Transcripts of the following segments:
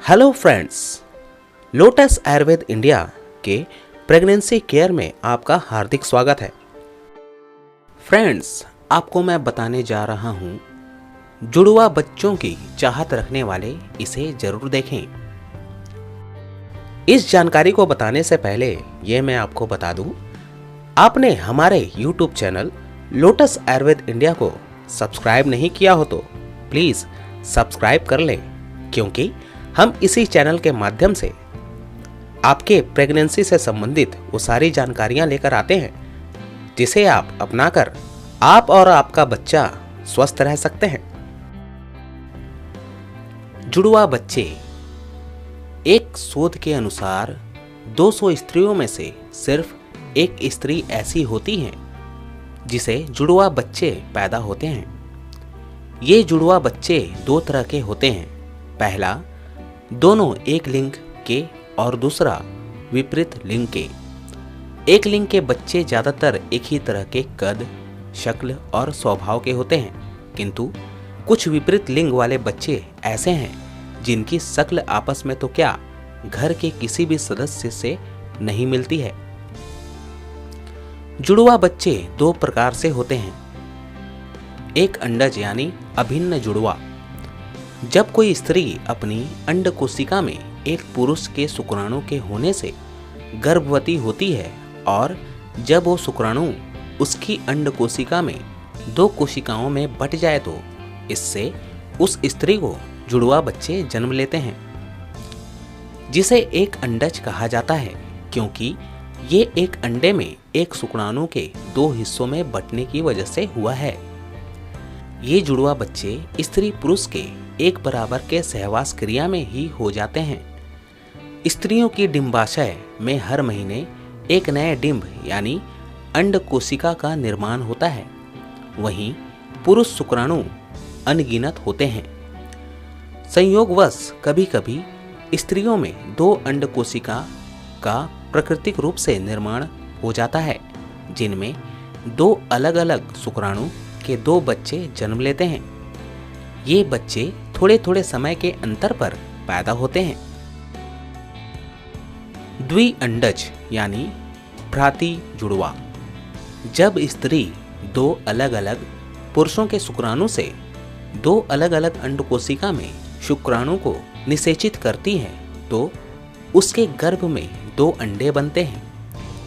Hello friends, lotus Ayurveda India के pregnancy care में आपका हार्दिक स्वागत है। फ्रेंड्स, आपको मैं बताने जा रहा हूँ, जुड़वा बच्चों की चाहत रखने वाले इसे जरूर देखें। इस जानकारी को बताने से पहले ये मैं आपको बता दूं, आपने हमारे YouTube channel lotus Ayurveda India को सब्सक्राइब नहीं किया हो तो प्लीज़ सब्सक्राइब कर लें, क्योंकि हम इसी चैनल के माध्यम से आपके प्रेगनेंसी से संबंधित वो सारी जानकारियां लेकर आते हैं जिसे आप अपनाकर आप और आपका बच्चा स्वस्थ रह सकते हैं। जुड़वा बच्चे, एक शोध के अनुसार 200 स्त्रियों में से सिर्फ एक स्त्री ऐसी होती है जिसे जुड़वा बच्चे पैदा होते हैं। ये जुड़वा बच्चे दो तरह के होते हैं। पहला, दोनों एक लिंग के और दूसरा विपरीत लिंग के। एक लिंग के बच्चे ज़्यादातर एक ही तरह के कद, शक्ल और स्वभाव के होते हैं, किंतु कुछ विपरीत लिंग वाले बच्चे ऐसे हैं जिनकी शक्ल आपस में तो क्या, घर के किसी भी सदस्य से नहीं मिलती है। जुड़वा बच्चे दो प्रकार से होते हैं। एक अंडज यानी अभिन्न जुड़वा। जब कोई स्त्री अपनी अंड कोशिका में एक पुरुष के शुक्राणु के होने से गर्भवती होती है और जब वो शुक्राणु उसकी अंड कोशिका में दो कोशिकाओं में बट जाए तो इससे उस स्त्री को जुड़वा बच्चे जन्म लेते हैं, जिसे एक अंडज कहा जाता है, क्योंकि ये एक अंडे में एक शुक्राणु के दो हिस्सों में बटने की वजह से हुआ है। ये जुड़वा बच्चे स्त्री पुरुष के एक बराबर के सहवास क्रिया में ही हो जाते हैं। स्त्रियों की डिंबाशय में हर महीने एक नए डिंब यानी अंड कोशिका का निर्माण होता है, वहीं पुरुष शुक्राणु अनगिनत होते हैं। संयोगवश कभी कभी स्त्रियों में दो अंड कोशिका का प्राकृतिक रूप से निर्माण हो जाता है, जिनमें दो अलग अलग शुक्राणु के दो बच्चे जन्म लेते हैं। ये बच्चे थोड़े थोड़े समय के अंतर पर पैदा होते हैं। द्विअंडज यानी भ्राती जुड़वा। जब स्त्री दो अलग अलग पुरुषों के शुक्राणु से दो अलग अलग अंड कोशिका में शुक्राणु को निषेचित करती है तो उसके गर्भ में दो अंडे बनते हैं,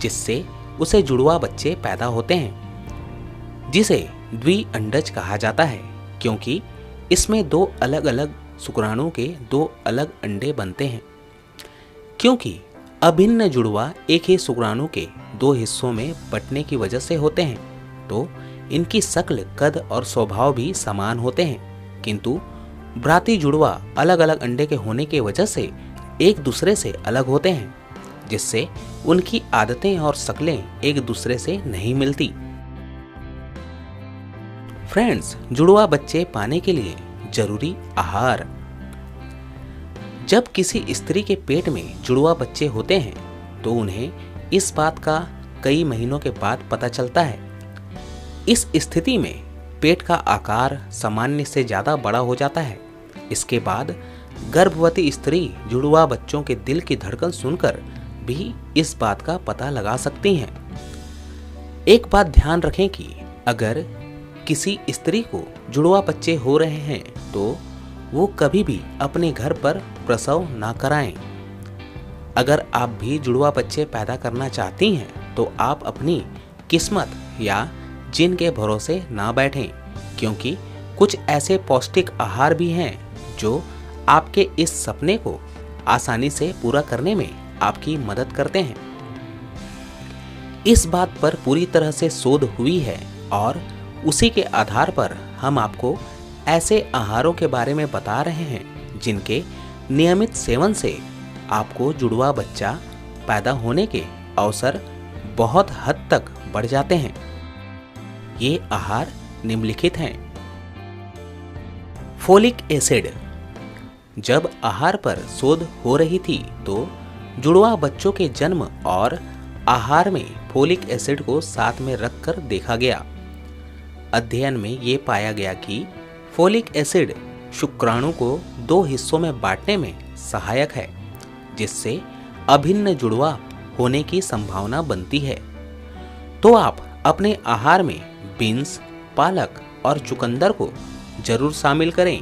जिससे उसे जुड़वा बच्चे पैदा होते हैं, जिसे द्विअंडज कहा जाता है, क्योंकि इसमें दो अलग अलग शुक्राणु के दो अलग अंडे बनते हैं। क्योंकि अभिन्न जुड़वा एक ही शुक्राणु के दो हिस्सों में बंटने की वजह से होते हैं, तो इनकी शक्ल, कद और स्वभाव भी समान होते हैं, किंतु भ्राती जुड़वा अलग अलग अंडे के होने की वजह से एक दूसरे से अलग होते हैं, जिससे उनकी आदतें और शक्लें एक दूसरे से नहीं मिलती। फ्रेंड्स, जुड़वा बच्चे पाने के लिए जरूरी आहार। जब किसी स्त्री के पेट में जुड़वा बच्चे होते हैं तो उन्हें इस बात का कई महीनों के बाद पता चलता है। इस स्थिति में पेट का आकार सामान्य से ज़्यादा बड़ा हो जाता है। इसके बाद गर्भवती स्त्री जुड़वा बच्चों के दिल की धड़कन सुनकर भी इस बात का पता लगा सकती हैं। एक बात ध्यान रखें कि अगर किसी स्त्री को जुड़वा बच्चे हो रहे हैं तो वो कभी भी अपने घर पर प्रसव ना कराएं। अगर आप भी जुड़वा बच्चे पैदा करना चाहती हैं तो आप अपनी किस्मत या जिन के भरोसे ना बैठें, क्योंकि कुछ ऐसे पौष्टिक आहार भी हैं जो आपके इस सपने को आसानी से पूरा करने में आपकी मदद करते हैं। इस बात पर पूरी तरह से शोध हुई है और उसी के आधार पर हम आपको ऐसे आहारों के बारे में बता रहे हैं जिनके नियमित सेवन से आपको जुड़वा बच्चा पैदा होने के अवसर बहुत हद तक बढ़ जाते हैं। ये आहार निम्नलिखित हैं। Folic acid. जब आहार पर शोध हो रही थी तो जुड़वा बच्चों के जन्म और आहार में फोलिक एसिड को साथ में रखकर देखा गया। अध्ययन में ये पाया गया कि फोलिक एसिड शुक्राणु को दो हिस्सों में बांटने में सहायक है, जिससे अभिन्न जुड़वा होने की संभावना बनती है। तो आप अपने आहार में बीन्स, पालक और चुकंदर को जरूर शामिल करें।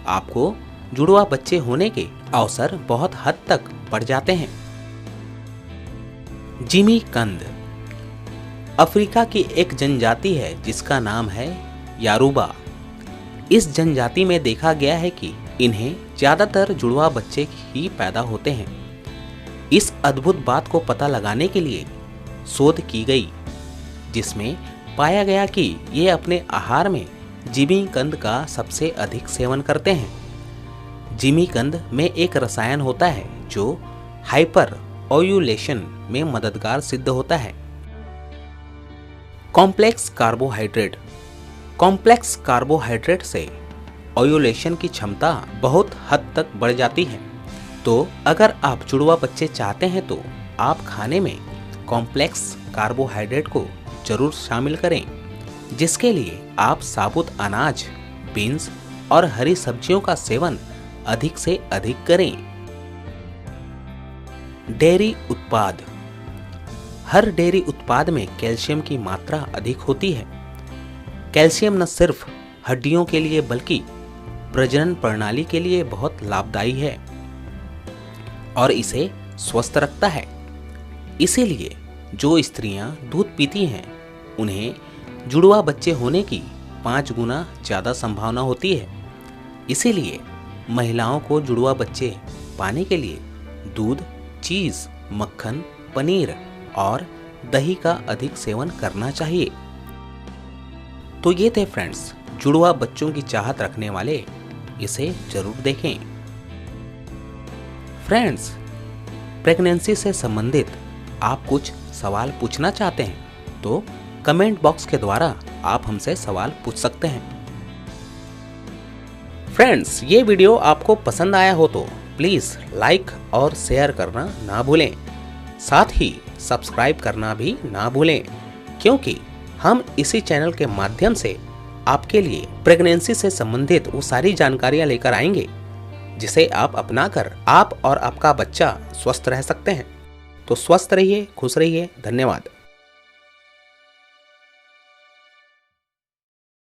आपको जुड़वा बच्चे होने के अवसर बहुत हद तक बढ़ जाते हैं। जिमी कंद अफ्रीका की एक जनजाति है जिसका नाम है यारूबा। इस जनजाति में देखा गया है कि इन्हें ज्यादातर जुड़वा बच्चे ही पैदा होते हैं। इस अद्भुत बात को पता लगाने के लिए शोध की गई, जिसमें पाया गया कि ये अपने आहार में जिमी कंद का सबसे अधिक सेवन करते हैं। जिमी कंद में एक रसायन होता है जो हाइपर ओव्यूलेशन में मददगार सिद्ध होता है। कॉम्प्लेक्स कार्बोहाइड्रेट कॉम्प्लेक्स कार्बोहाइड्रेट से ओव्यूलेशन की क्षमता बहुत हद तक बढ़ जाती है। तो अगर आप जुड़वा बच्चे चाहते हैं तो आप खाने में कॉम्प्लेक्स कार्बोहाइड्रेट को जरूर शामिल करें, जिसके लिए आप साबुत अनाज, बीन्स और हरी सब्जियों का सेवन अधिक से अधिक करें। डेयरी उत्पाद हर डेयरी उत्पाद में कैल्शियम की मात्रा अधिक होती है। कैल्शियम न सिर्फ हड्डियों के लिए बल्कि प्रजनन प्रणाली के लिए बहुत लाभदायी है और इसे स्वस्थ रखता है। इसीलिए जो स्त्रियां दूध पीती हैं उन्हें जुड़वा बच्चे होने की 5 गुना ज़्यादा संभावना होती है। इसीलिए महिलाओं को जुड़वा बच्चे पाने के लिए दूध, चीज़, मक्खन, पनीर और दही का अधिक सेवन करना चाहिए। तो ये थे फ्रेंड्स जुड़वा बच्चों की चाहत रखने वाले, इसे जरूर देखें। फ्रेंड्स, प्रेगनेंसी से संबंधित आप कुछ सवाल पूछना चाहते हैं तो कमेंट बॉक्स के द्वारा आप हमसे सवाल पूछ सकते हैं। फ्रेंड्स, ये वीडियो आपको पसंद आया हो तो प्लीज़ लाइक और शेयर करना ना भूलें। साथ ही सब्सक्राइब करना भी ना भूलें, क्योंकि हम इसी चैनल के माध्यम से आपके लिए प्रेगनेंसी से संबंधित वो सारी जानकारियां लेकर आएंगे जिसे आप अपनाकर आप और आपका बच्चा स्वस्थ रह सकते हैं। तो स्वस्थ रहिए, खुश रहिए। धन्यवाद।